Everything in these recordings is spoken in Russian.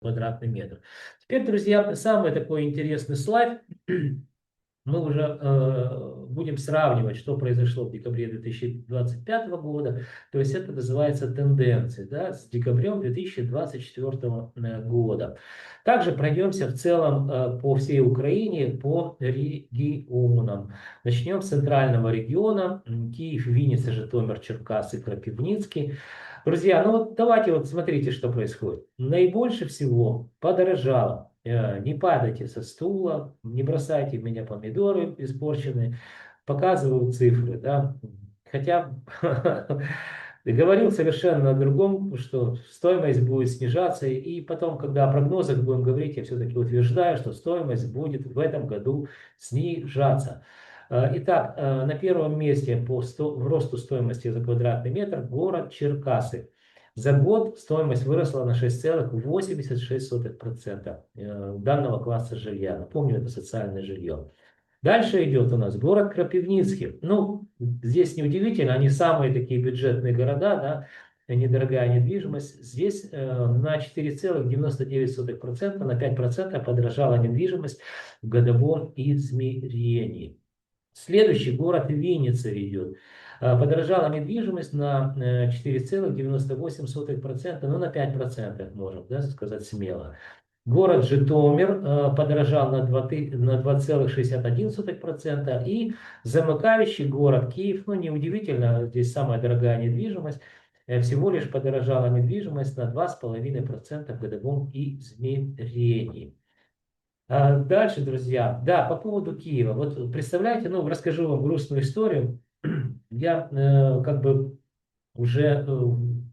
квадратный метр. Теперь, друзья, самый такой интересный слайд. Мы уже будем сравнивать, что произошло в декабре 2025 года. То есть это называется тенденции, да, с декабрем 2024 года. Также пройдемся в целом по всей Украине, по регионам. Начнем с центрального региона. Киев, Винница, Житомир, Черкассы, Крапивницкий. Друзья, ну вот давайте вот смотрите, что происходит. Наибольше всего подорожало. Не падайте со стула, не бросайте в меня помидоры испорченные. Показываю цифры, да. Хотя говорил совершенно о другом, что стоимость будет снижаться. И потом, когда о прогнозах будем говорить, я все-таки утверждаю, что стоимость будет в этом году снижаться. Итак, на первом месте по росту стоимости за квадратный метр город Черкассы. За год стоимость выросла на 6,86% данного класса жилья. Напомню, это социальное жилье. Дальше идет у нас город Крапивницкий. Ну, здесь неудивительно, они самые такие бюджетные города, да, недорогая недвижимость. Здесь на 4,99%, на 5% подорожала недвижимость в годовом измерении. Следующий город Винница идет. Подорожала недвижимость на 4,98%, ну на 5% можем, да, сказать смело. Город Житомир подорожал на 2,61%. И замыкающий город Киев, ну неудивительно, здесь самая дорогая недвижимость, всего лишь подорожала недвижимость на 2,5% в годовом измерении. Дальше, друзья, да, по поводу Киева. Вот представляете, ну, расскажу вам грустную историю. Я как бы уже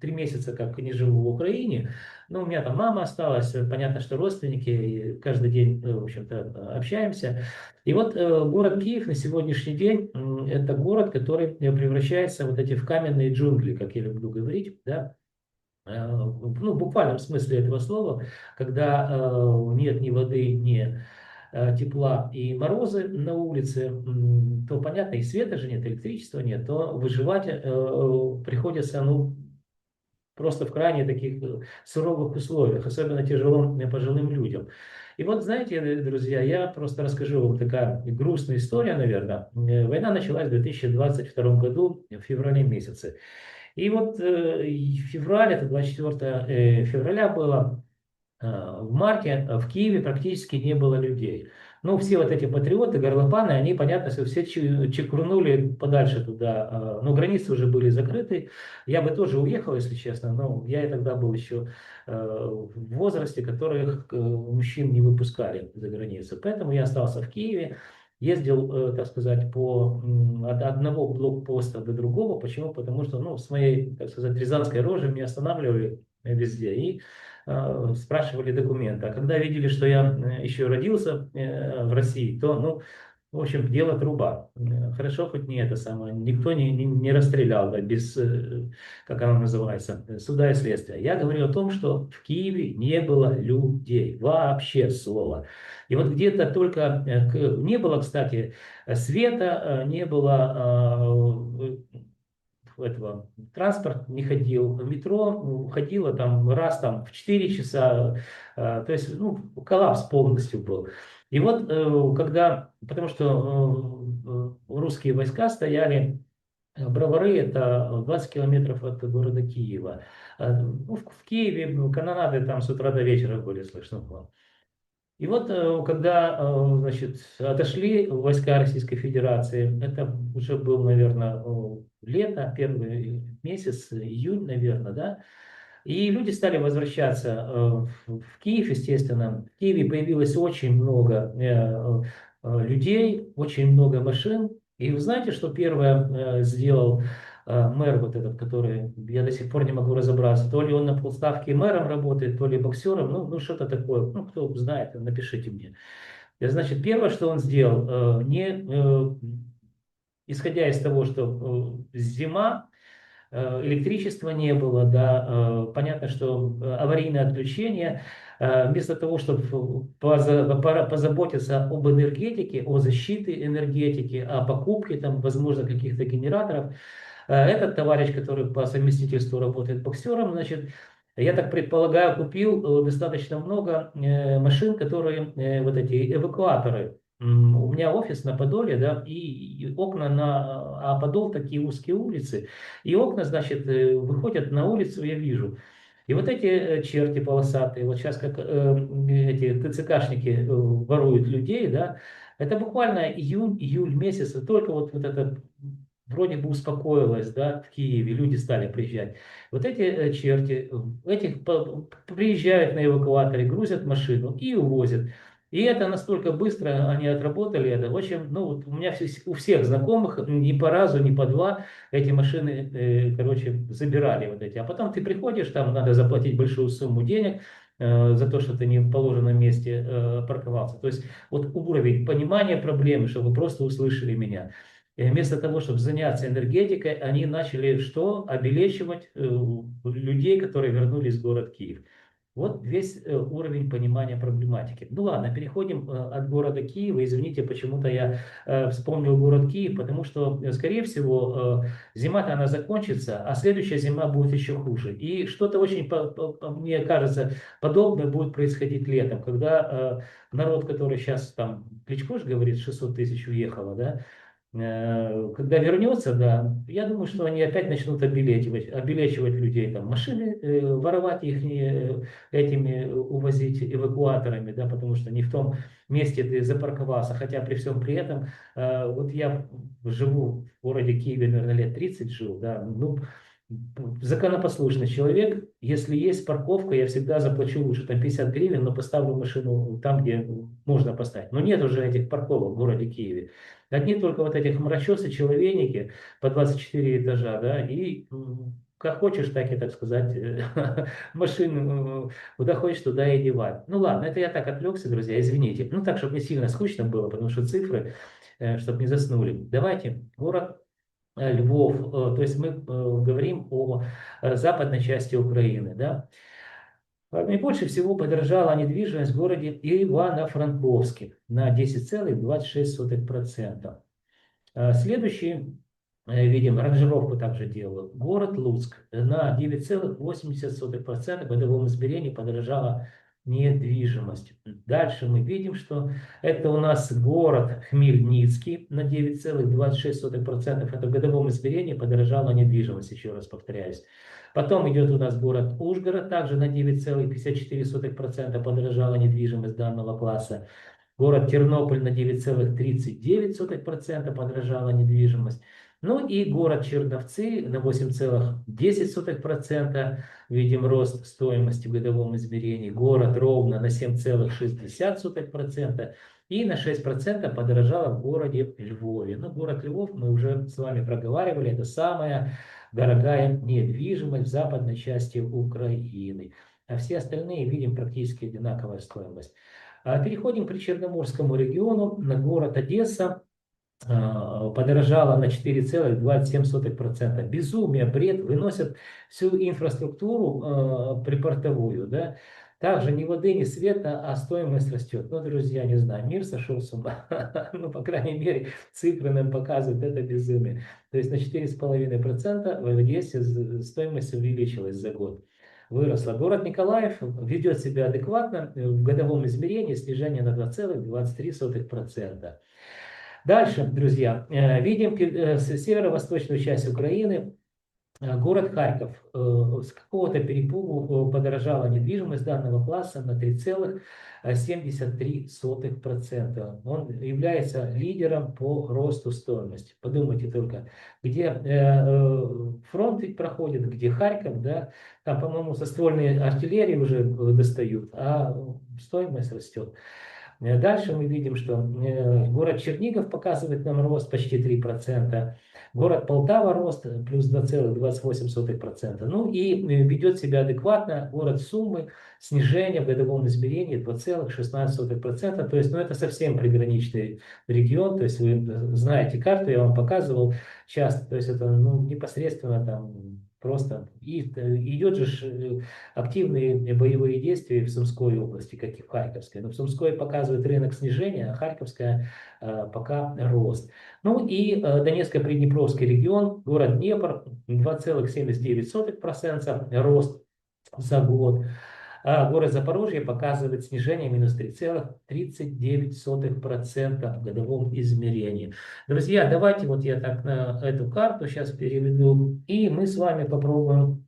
3 месяца как не живу в Украине, но у меня там мама осталась, понятно, что родственники, и каждый день, в общем-то, общаемся. И вот город Киев на сегодняшний день, это город, который превращается вот эти в каменные джунгли, как я люблю говорить, да, ну, в буквальном смысле этого слова, когда нет ни воды, ни тепла и морозы на улице, то, понятно, и света же нет, электричества нет, то выживать приходится, ну, просто в крайне таких суровых условиях, особенно тяжело пожилым людям. И вот, знаете, друзья, я просто расскажу вам такая грустная история, наверное. Война началась в 2022 году, в феврале месяце. И вот февраль, это 24 февраля было, в марте в Киеве практически не было людей. Ну, все вот эти патриоты, горлопаны, они, понятно, что все чекурнули подальше туда. Но границы уже были закрыты. Я бы тоже уехал, если честно, но я и тогда был еще в возрасте, которых мужчин не выпускали за границу. Поэтому я остался в Киеве. Ездил, так сказать, от одного блокпоста до другого. Почему? Потому что, ну, с моей, так сказать, рязанской рожей меня останавливали везде и спрашивали документы. А когда видели, что я еще родился в России, то, ну, в общем, дело труба. Хорошо, хоть не это самое, никто не расстрелял, да, без, как оно называется, суда и следствия. Я говорю о том, что в Киеве не было людей, вообще слова. И вот где-то только, не было, кстати, света, не было этого, транспорт не ходил, метро ходило там раз там в 4 часа, то есть, ну, коллапс полностью был. И вот когда, потому что русские войска стояли, Бровары это 20 километров от города Киева. Ну, в Киеве канонады там с утра до вечера были слышно было. И вот когда, значит, отошли войска Российской Федерации, это уже был, наверное, лето, первый месяц, июнь, наверное, да, и люди стали возвращаться в Киев, естественно. В Киеве появилось очень много людей, очень много машин. И вы знаете, что первое сделал мэр вот этот, который, я до сих пор не могу разобраться, то ли он на полставке мэром работает, то ли боксером, ну что-то такое, ну кто знает, напишите мне. И, значит, первое, что он сделал, исходя из того, что зима, электричества не было, да, понятно, что аварийное отключение, вместо того, чтобы позаботиться об энергетике, о защите энергетики, о покупке, там, возможно, каких-то генераторов, этот товарищ, который по совместительству работает боксером, значит, Я так предполагаю, купил достаточно много машин, которые вот эти эвакуаторы. У меня офис на Подоле, да, и окна на, а Подол такие узкие улицы, и окна, значит, выходят на улицу, я вижу. И вот эти черти полосатые, вот сейчас как эти ТЦКшники воруют людей, да, это буквально июль месяц, и только вот это вроде бы успокоилось, да, в Киеве, люди стали приезжать. Вот эти черти, этих приезжают на эвакуаторе, грузят машину и увозят. И это настолько быстро они отработали это. В общем, ну вот у меня у всех знакомых ни по разу, ни по два эти машины, короче, забирали вот эти. А потом ты приходишь, там надо заплатить большую сумму денег за то, что ты не в положенном месте парковался. То есть вот уровень понимания проблемы, чтобы вы просто услышали меня. И вместо того, чтобы заняться энергетикой, они начали что? Обелечивать людей, которые вернулись в город Киев. Вот весь уровень понимания проблематики. Ну ладно, переходим от города Киева. Извините, почему-то я вспомнил город Киев, потому что, скорее всего, зима-то она закончится, а следующая зима будет еще хуже. И что-то очень, мне кажется, подобное будет происходить летом, когда народ, который сейчас там, Кличко же говорит, 600 тысяч уехало, да, когда вернется, да, я думаю, что они опять начнут обелечивать людей, там, машины, воровать их этими, увозить эвакуаторами, да, потому что не в том месте ты запарковался, хотя при всем при этом, вот я живу в городе Киеве, наверное, лет 30 жил, да, ну, законопослушный человек, если есть парковка, я всегда заплачу лучше там 50 гривен, но поставлю машину там, где можно поставить. Но нет уже этих парковок в городе Киеве. Одни только вот этих хмарочесы, человейники по 24 этажа, да, и как хочешь, так и, так сказать, машину, куда хочешь, туда и девать. Ну ладно, это я так отвлекся, друзья, извините. Ну так, чтобы не сильно скучно было, потому что цифры, чтобы не заснули. Давайте, город Львов, то есть мы говорим о западной части Украины, да. И больше всего подорожала недвижимость в городе Ивано-Франковске на 10,26%. Следующий, видим, ранжировку также делаю. Город Луцк на 9,80% в годовом измерении подорожала недвижимость. Дальше мы видим, что это у нас город Хмельницкий на 9,26%. Это в годовом измерении подорожала недвижимость, еще раз повторяюсь. Потом идет у нас город Ужгород, также на 9,54% подорожала недвижимость данного класса. Город Тернополь на 9,39% подорожала недвижимость. Ну и город Черновцы на 8,10% видим рост стоимости в годовом измерении. Город Ровно на 7,60% и на 6% подорожало в городе Львове. Ну, город Львов мы уже с вами проговаривали, это самая дорогая недвижимость в западной части Украины. А все остальные видим практически одинаковая стоимость. Переходим к Причерноморскому региону. На город Одесса подорожала на 4,27%. Безумие, бред, выносят всю инфраструктуру припортовую, да. Также ни воды, ни света, а стоимость растет. Ну, друзья, не знаю, мир сошел с ума. Ну, по крайней мере, цифры нам показывают это безумие. То есть на 4,5% в Одессе стоимость увеличилась за год. Выросла. Город Николаев ведет себя адекватно. В годовом измерении снижение на 2,23%. Дальше, друзья, видим северо-восточную часть Украины. Город Харьков. С какого-то перепугу подорожала недвижимость данного класса на 3,73%. Он является лидером по росту стоимости. Подумайте только, где фронт ведь проходит, где Харьков, да, там, по-моему, со ствольной артиллерии уже достают, а стоимость растет. Дальше мы видим, что город Чернигов показывает нам рост почти 3%. Город Полтава рост плюс 2,28%. Ну и ведет себя адекватно город Сумы, снижение в годовом измерении 2,16%. То есть, ну, это совсем приграничный регион. То есть вы знаете карту, я вам показывал часто. То есть это, ну, непосредственно там просто. И идет же активные боевые действия в Сумской области, как и в Харьковской. Но в Сумской показывает рынок снижения, а Харьковская пока рост. Ну и Донецко-Приднепровский регион, город Днепр, 2,79% рост. за год. А город Запорожье показывает снижение минус 3,39% в годовом измерении. Друзья, давайте вот я так на эту карту сейчас переведу, и мы с вами попробуем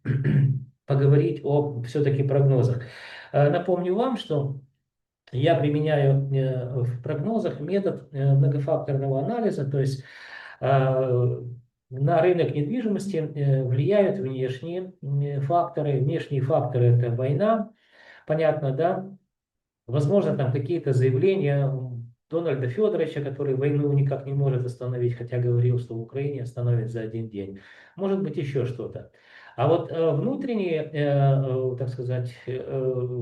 поговорить о все-таки прогнозах. Напомню вам, что я применяю в прогнозах метод многофакторного анализа, то есть на рынок недвижимости влияют внешние факторы. Внешние факторы – это война, понятно, да? Возможно, там какие-то заявления Дональда Федоровича, который войну никак не может остановить, хотя говорил, что в Украине остановит за один день. Может быть, еще что-то. А вот внутренние, так сказать,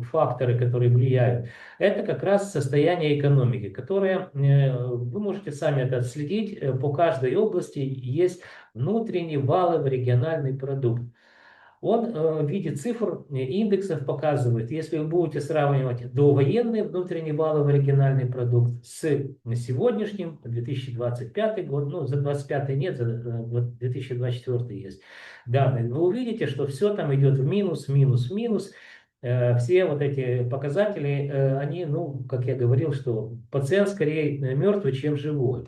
факторы, которые влияют, это как раз состояние экономики, которое вы можете сами это отследить. По каждой области есть внутренний валовый региональный продукт. Он в виде цифр, индексов показывает, если вы будете сравнивать довоенный внутренний валовый оригинальный продукт с сегодняшним, 2025 год, ну за 2025 нет, за 2024 есть данные, вы увидите, что все там идет в минус, минус, минус. Все вот эти показатели, они, ну, как я говорил, что пациент скорее мертвый, чем живой.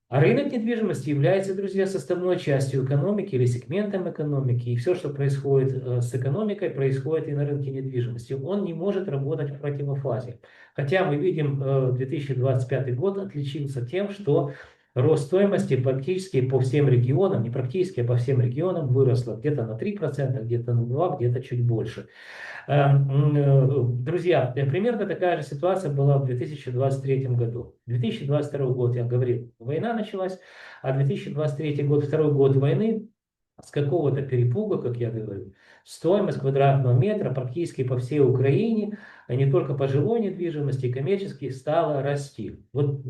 А рынок недвижимости является, друзья, составной частью экономики или сегментом экономики. И все, что происходит с экономикой, происходит и на рынке недвижимости. Он не может работать в противофазе. Хотя мы видим, 2025 год отличился тем, что рост стоимости практически по всем регионам, не практически, а по всем регионам выросло где-то на 3%, где-то на 2%, где-то чуть больше. Друзья, примерно такая же ситуация была в 2023 году. 2022 год, я говорил, война началась, а 2023 год, второй год войны, с какого-то перепуга, как я говорю, стоимость квадратного метра практически по всей Украине, а не только по жилой недвижимости, коммерчески стала расти. Вот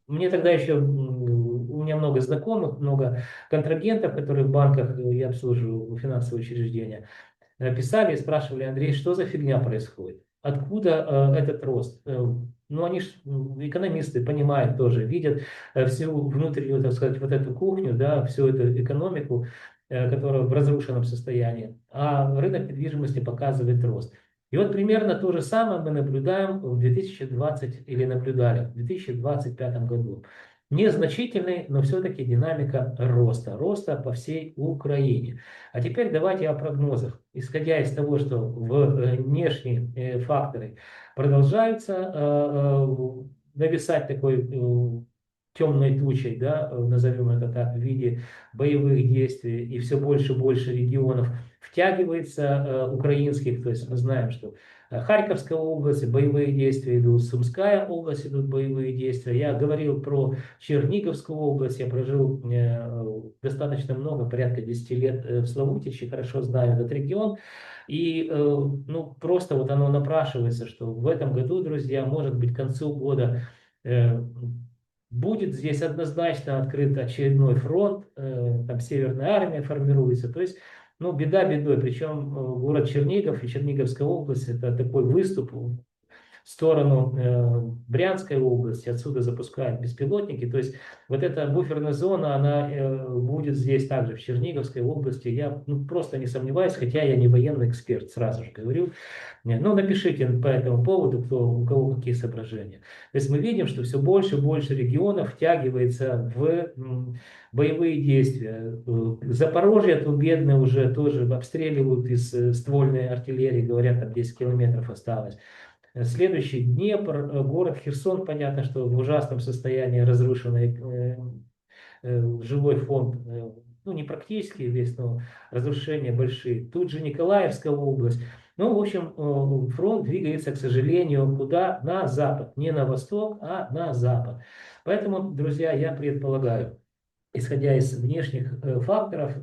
мне тогда еще, у меня много знакомых, много контрагентов, которые в банках, я обслуживаю финансовые учреждения, писали и спрашивали: Андрей, что за фигня происходит? Откуда этот рост? Ну, они ж, экономисты, понимают тоже, видят всю внутреннюю, так сказать, вот эту кухню, да, всю эту экономику, которая в разрушенном состоянии. А рынок недвижимости показывает рост. И вот примерно то же самое мы наблюдаем в 2020 или наблюдали в 2025 году. Незначительный, но все-таки динамика роста. Роста по всей Украине. А теперь давайте о прогнозах. Исходя из того, что внешние факторы продолжаются нависать такой темной тучей, да, назовем это так, в виде боевых действий, и все больше и больше регионов втягивается украинских, то есть мы знаем, что Харьковская область, боевые действия идут, Сумская область идут боевые действия. Я говорил про Черниговскую область, я прожил достаточно много, порядка 10 лет в Славутиче, хорошо знаю этот регион. И ну, просто вот оно напрашивается, что в этом году, друзья, может быть, к концу года будет здесь однозначно открыт очередной фронт, там Северная армия формируется. То есть, ну, беда бедой. Причем город Чернигов и Черниговская область – это такой выступ в сторону Брянской области, отсюда запускают беспилотники. То есть вот эта буферная зона, она будет здесь также, в Черниговской области. Я просто не сомневаюсь, хотя я не военный эксперт, сразу же говорю. Ну, напишите по этому поводу, у кого какие соображения. То есть мы видим, что все больше и больше регионов втягивается в боевые действия. Запорожье, то бедное уже тоже обстреливают из ствольной артиллерии, говорят, там 10 километров осталось. Следующий Днепр, город Херсон, понятно, что в ужасном состоянии разрушенный жилой фонд, ну не практически весь, но разрушения большие. Тут же Николаевская область. Ну, в общем, фронт двигается, к сожалению, куда? На запад. Не на восток, а на запад. Поэтому, друзья, я предполагаю, исходя из внешних факторов,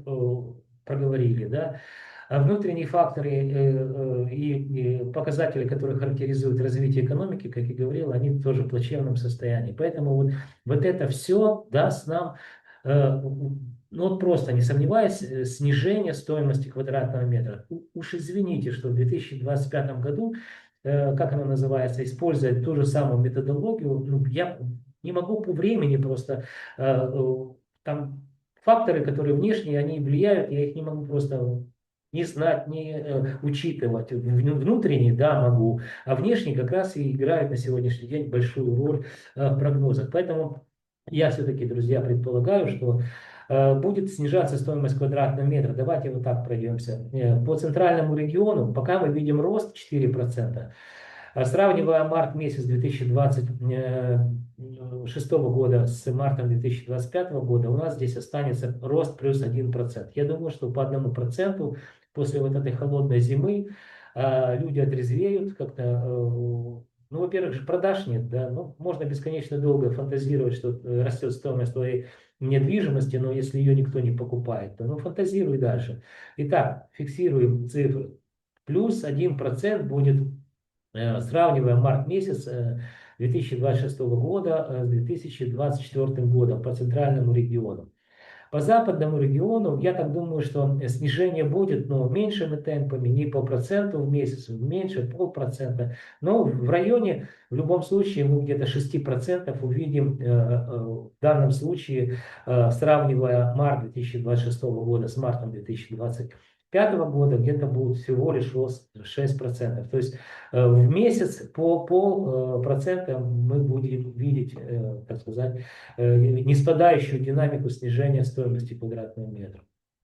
проговорили, да, а внутренние факторы и показатели, которые характеризуют развитие экономики, как я говорил, они тоже в плачевном состоянии. Поэтому вот это все даст нам, ну вот просто не сомневаясь, снижение стоимости квадратного метра. Уж извините, что в 2025 году, как она называется, использовать ту же самую методологию, ну, я не могу по времени просто, там факторы, которые внешние, они влияют, я их не могу просто не знать, не учитывать. Внутренний, да, могу, а внешний как раз и играет на сегодняшний день большую роль в прогнозах. Поэтому я все-таки, друзья, предполагаю, что будет снижаться стоимость квадратного метра. Давайте вот так пройдемся. По центральному региону пока мы видим рост 4%. Сравнивая март месяц 2026 года с мартом 2025 года, у нас здесь останется рост плюс 1%. Я думаю, что по 1% после вот этой холодной зимы люди отрезвеют как-то. Ну, во-первых, же продаж нет, да, ну, можно бесконечно долго фантазировать, что растет стоимость твоей недвижимости, но если ее никто не покупает, то ну, фантазируй дальше. Итак, фиксируем цифры. Плюс 1% будет, сравнивая март месяц 2026 года с 2024 годом по центральному региону. По западному региону, я так думаю, что снижение будет, но меньшими темпами, не по проценту в месяц, меньше, полпроцента. Но в районе, в любом случае, мы где-то 6% увидим в данном случае, сравнивая март 2026 года с мартом 2025 года, где-то будет всего лишь рост 6%. То есть в месяц по полпроцента мы будем видеть, так сказать, не спадающую динамику снижения стоимости квадратного метра.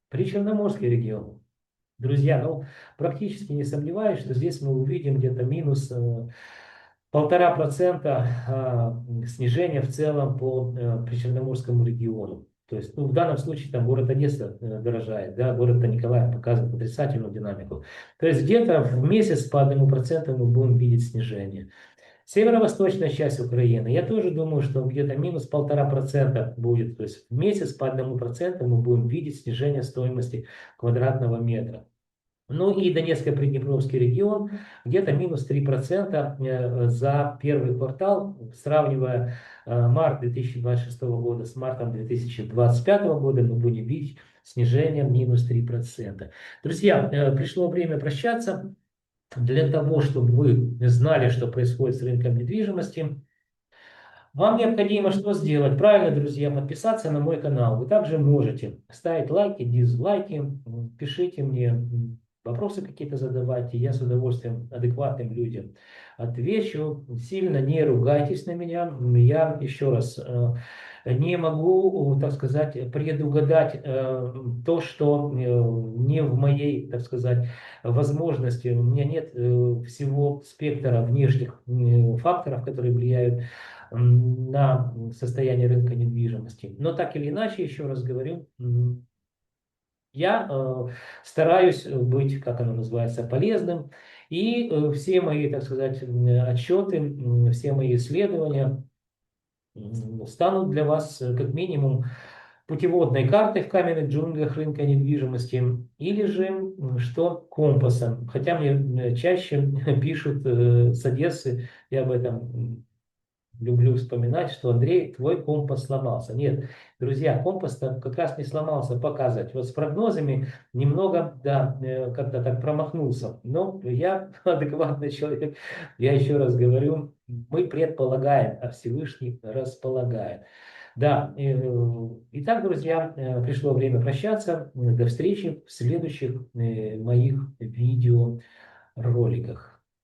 Причерноморский регион. Друзья, ну, практически не сомневаюсь, что здесь мы увидим где-то минус 1,5% снижения в целом по Причерноморскому региону. То есть, ну, в данном случае там город Одесса дорожает, да, город Николаев показывает отрицательную динамику. То есть где-то в месяц по 1% мы будем видеть снижение. Северо-восточная часть Украины, я тоже думаю, что где-то минус 1,5% будет. То есть в месяц по 1% мы будем видеть снижение стоимости квадратного метра. Ну и Донецко-Приднепровский регион, где-то минус 3% за первый квартал, сравнивая март 2026 года с мартом 2025 года, мы будем видеть снижение минус 3%. Друзья, пришло время прощаться. Для того, чтобы вы знали, что происходит с рынком недвижимости, вам необходимо что сделать? Правильно, друзья, подписаться на мой канал. Вы также можете ставить лайки, дизлайки, пишите мне, вопросы какие-то задавайте. Я с удовольствием адекватным людям отвечу. Сильно не ругайтесь на меня. Я еще раз не могу, так сказать, предугадать то, что не в моей, так сказать, возможности. У меня нет всего спектра внешних факторов, которые влияют на состояние рынка недвижимости. Но так или иначе, еще раз говорю, я стараюсь быть, как оно называется, полезным. И все мои, так сказать, отчеты, все мои исследования станут для вас как минимум путеводной картой в каменных джунглях рынка недвижимости, или же что компасом. Хотя мне чаще пишут с Одессы, я об этом люблю вспоминать, что Андрей, твой компас сломался. Нет, друзья, компас-то как раз не сломался, показывать. Вот с прогнозами немного, да, как-то так промахнулся. Но я адекватный человек, я еще раз говорю, мы предполагаем, а Всевышний располагает. Да, итак, друзья, пришло время прощаться. До встречи в следующих моих видеороликах.